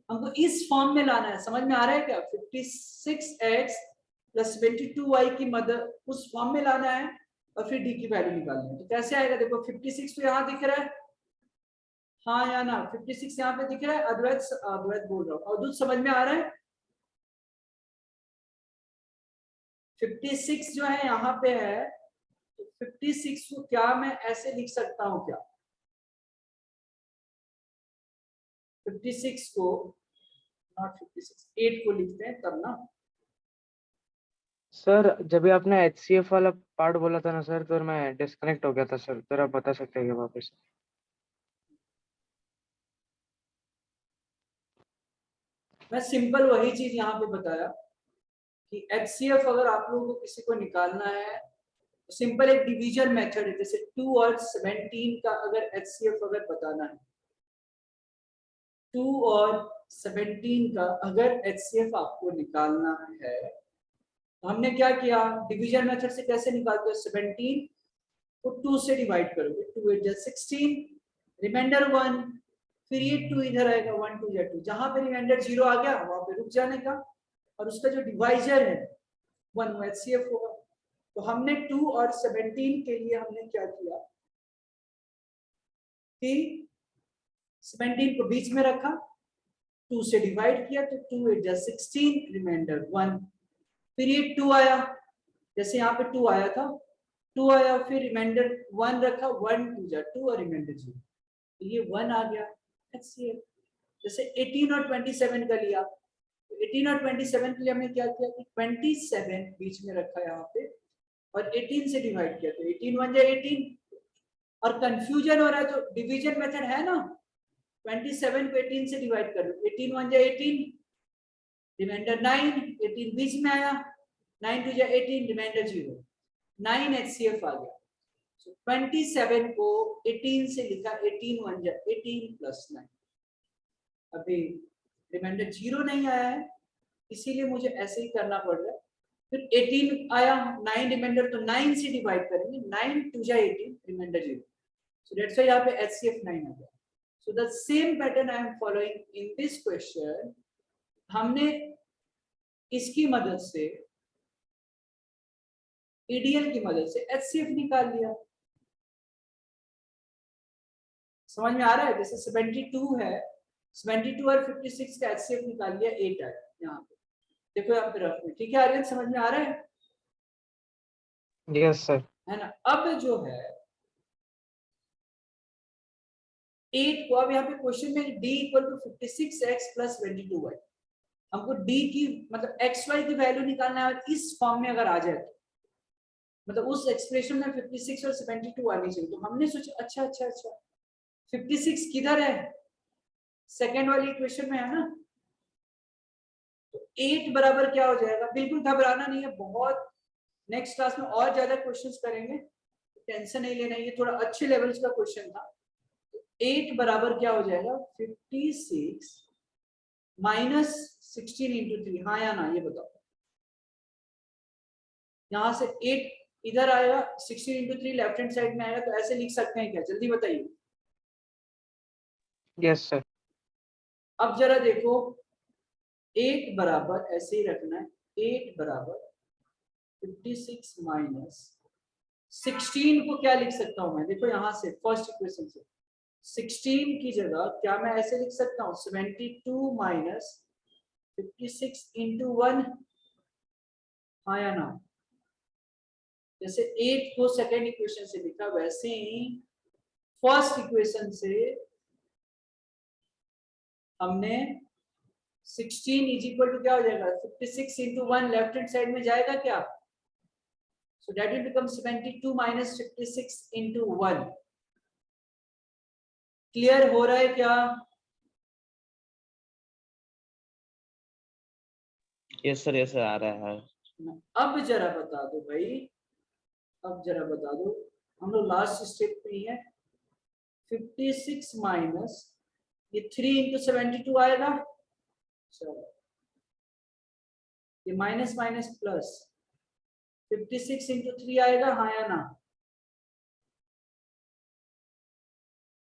हमको इस फॉर्म में लाना है, समझ में आ रहा है क्या? 56x प्लस 72y की मदद उस फॉर्म में लाना है और फिर d की वैल्यू निकालनी है। तो कैसे आएगा, देखो 56 तो यहाँ दिख रहा है, हाँ या ना, 56 यहाँ पे दिख रहा है, अद्वैत बोल रहा हूँ, अवधूत समझ में आ रहा है? 56 जो है यहाँ पे है, तो 56 को क्या मैं ऐसे लिख सकता हूँ क्या, 56 को नॉट 56, 8 को लिखते हैं तब ना। सर जब भी आपने HCF वाला पार्ट बोला था ना सर, तो मैं डिस्कनेक्ट हो गया था सर, तो आप बता सकते हैं क्या वापस? मैं सिंपल वही चीज यहाँ पे बताया कि HCF अगर आप लोगों को किसी को निकालना है तो सिंपल एक डिवीजन मेथड है, जैसे 2 और 17 का अगर HCF अगर बताना है, 2 और 17 का अगर HCF आपको निकालना है, तो हमने क्या किया, डिवीजन मेथड से कैसे निकालते हैं, 17 को 2 से डिवाइड करोगे, 2 8 जा 16, रिमाइंडर 1, फिर ये 2 इधर आएगा, 1 2 जा 2, जहां पे रिमाइंडर 0 आ गया वहां पे रुक जाने का, और उसका जो डिवाइजर है 1 वो HCF होगा। तो हमने 2 और 17 के लिए हमने क्या किया कि 17 को बीच में रखा, 2 से डिवाइड किया, तो 2 8 जा 16, रिमाइंडर 1, फिर ये 2 आया, जैसे यहाँ पे 2 आया था, 2 आया, फिर रिमाइंडर 1 रखा, 1 2 जा 2 और रिमाइंडर 0, तो ये 1 आ गया HCF। जैसे 18 और 27 का लिया, तो 18 और 27 के लिए हमने क्या किया कि 27 बीच में रखा यहाँ पे और 18 से डिवाइड किया, तो 18 1 जा 18, और कंफ्यूजन हो रहा है तो डिवीजन मेथड है ना, 27 को 18 से डिवाइड कर लो, 18 1 जा 18, रिमाइंडर 9, 18 बीच में आया, 9 2 जा 18, रिमाइंडर 0, 9 HCF आ गया। So 27 को 18 से लिखा, 18 1 जा 18 प्लस 9, अभी रिमाइंडर 0 नहीं आया है इसीलिए मुझे ऐसे ही करना पड़ रहा है। फिर 18 आया, 9 रिमाइंडर, तो 9 से डिवाइड करेंगे, 9 2 जा 18, रिमाइंडर 0, सो दैट्स व्हाई यहाँ पे HCF 9 आ गया। So the same pattern I am following in this question. हमने इसकी मदद से, EDL की मदद से HCF निकाल लिया, समझ में आ रहा है? जैसे 72 है, 72 और 56 का HCF निकाल लिया, 8 आया यहाँ पे, देखो यहाँ पे रफ में, ठीक है आर्यन, समझ में आ रहा है? Yes sir. है ना। अब जो है 8 को, अब यहाँ पे क्वेश्चन में d equal to 56x plus 22y, हमको d की मतलब xy की वैल्यू निकालना है, और इस फॉर्म में अगर आ जाए मतलब उस एक्सप्रेशन में 56 और 72 आनी चाहिए। तो हमने सोचा अच्छा 56 किधर है, सेकेंड वाली इक्वेशन में है ना। तो 8 बराबर क्या हो जाएगा, बिल्कुल घबराना नहीं है, बहुत नेक्स्ट क्लास में और ज्यादा क्वेश्चंस करेंगे, टेंशन नहीं लेना, ये थोड़ा अच्छे लेवल्स का क्वेश्चन था। 8 बराबर क्या हो जाएगा, 56 माइनस 16 इंटू 3, हाँ या ना ये बताओ। यहां से 8 इधर आएगा, 16 इंटू 3 लेफ्ट हैंड साइड में आएगा, तो ऐसे लिख सकते हैं क्या, जल्दी बताइए। Yes sir. अब जरा देखो 8 बराबर ऐसे ही रखना है, 8 बराबर 56 माइनस 16 को क्या लिख सकता हूं मैं, देखो यहां से फर्स्ट इक्वेशन से 16 की जगह क्या मैं ऐसे लिख सकता हूँ 72 माइनस 56 इंटू 1, हाँ या ना। जैसे 8 को सेकेंड इक्वेशन से लिखा वैसे ही फर्स्ट इक्वेशन से हमने 16 इज इक्वल टू क्या हो जाएगा 56 इंटू 1 लेफ्ट हैंड साइड में जाएगा क्या, so that will become 72 minus 56 into 1। Clear हो रहा है क्या? यस सर आ रहा है। अब जरा बता दो भाई, अब जरा बता दो, हम लोग लास्ट स्टेप पे ही है। 56 माइनस ये 3 इंटू 72 आएगा, चलो ये माइनस माइनस प्लस 56 इंटू 3 आएगा, हाँ या ना।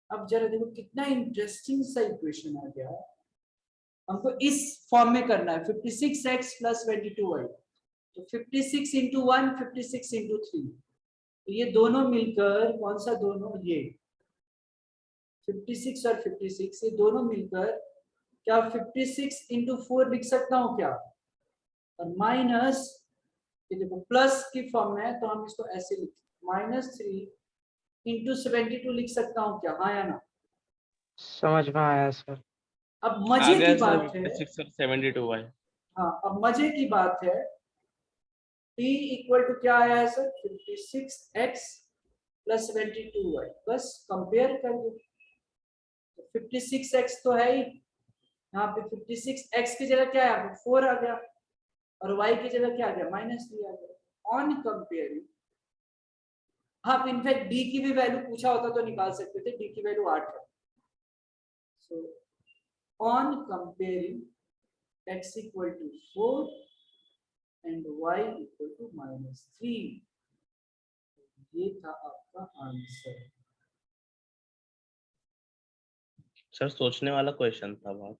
अब जरा देखो कितना इंटरेस्टिंग सा इक्वेशन आ गया है। हमको इस फॉर्म में करना है 56x प्लस 22y, तो 56 इंटू 1 56 इंटू 3, तो ये दोनों मिलकर कौन सा दोनों, ये 56 और 56 ये दोनों मिलकर क्या 56 इंटू 4 लिख सकता हूँ क्या, और माइनस ये देखो प्लस की फॉर्म में है तो हम इसको ऐसे लिख माइनस 3 इंटू 72 लिख सकता हूँ क्या, हाँ या ना। समझ में आया सर। अब आ मजे गया की सर बात है, 56 और 72y। हाँ अब मजे की बात है, t इक्वल टू क्या आया है सर 56x प्लस 72y, बस कंपेयर कर दो। 56x तो है ही, यहाँ पे 56x की जगह क्या है 4 आ गया, और y की जगह क्या आ गया -3 आ गया। ऑन कंपेयरिंग आप इनफैक्ट d की भी वैल्यू पूछा होता तो निकाल सकते थे, d की वैल्यू 8 है। So on comparing x equal to 4 and y equal to -3, ये था आपका आंसर। सर सोचने वाला क्वेश्चन था बहुत,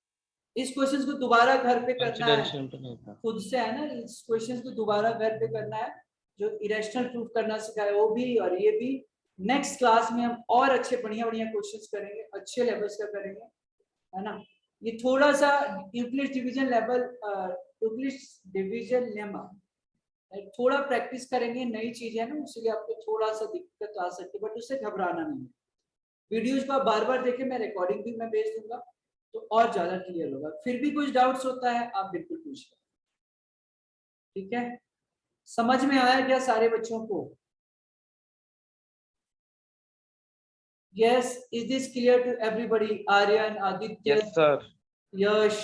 इस क्वेश्चन को दोबारा घर पे करना है, कंसिडरेशन पे नहीं था। खुद से है ना, इस क्वेश्चन को दोबारा घर पे करना है, जो इरेशनल प्रूफ करना सिखाया वो भी और ये भी। नेक्स्ट क्लास में हम और अच्छे बढ़िया बढ़िया क्वेश्चंस करेंगे, अच्छे लेवल्स का करेंगे, है ना। ये थोड़ा सा Euclid division level, Euclid division lemma थोड़ा प्रैक्टिस करेंगे, नई चीज है ना, इसलिए आपको थोड़ा सा दिक्कत आ सकती है, बट उससे घबराना नहीं है। वीडियोज को आप बार बार देखें, मैं रिकॉर्डिंग भी मैं भेज दूंगा तो और ज्यादा क्लियर होगा। फिर भी कुछ डाउट्स होता है आप बिल्कुल पूछिए, ठीक है। समझ में आया क्या सारे बच्चों को? Yes, is this clear to everybody? Aryan, Aditya, yes sir. Yash,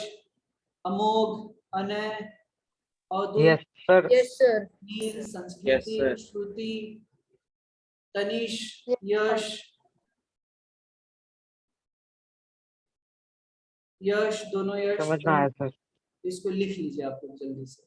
Amogh, Anay, Avdhoot, yes sir. Yes sir. Neel, Yes, Sanskriti, sir. Shruti, Tanish, Yes, Yash दोनों यश, समझ में आया सर। इसको लिख लीजिए आप लोग जल्दी से।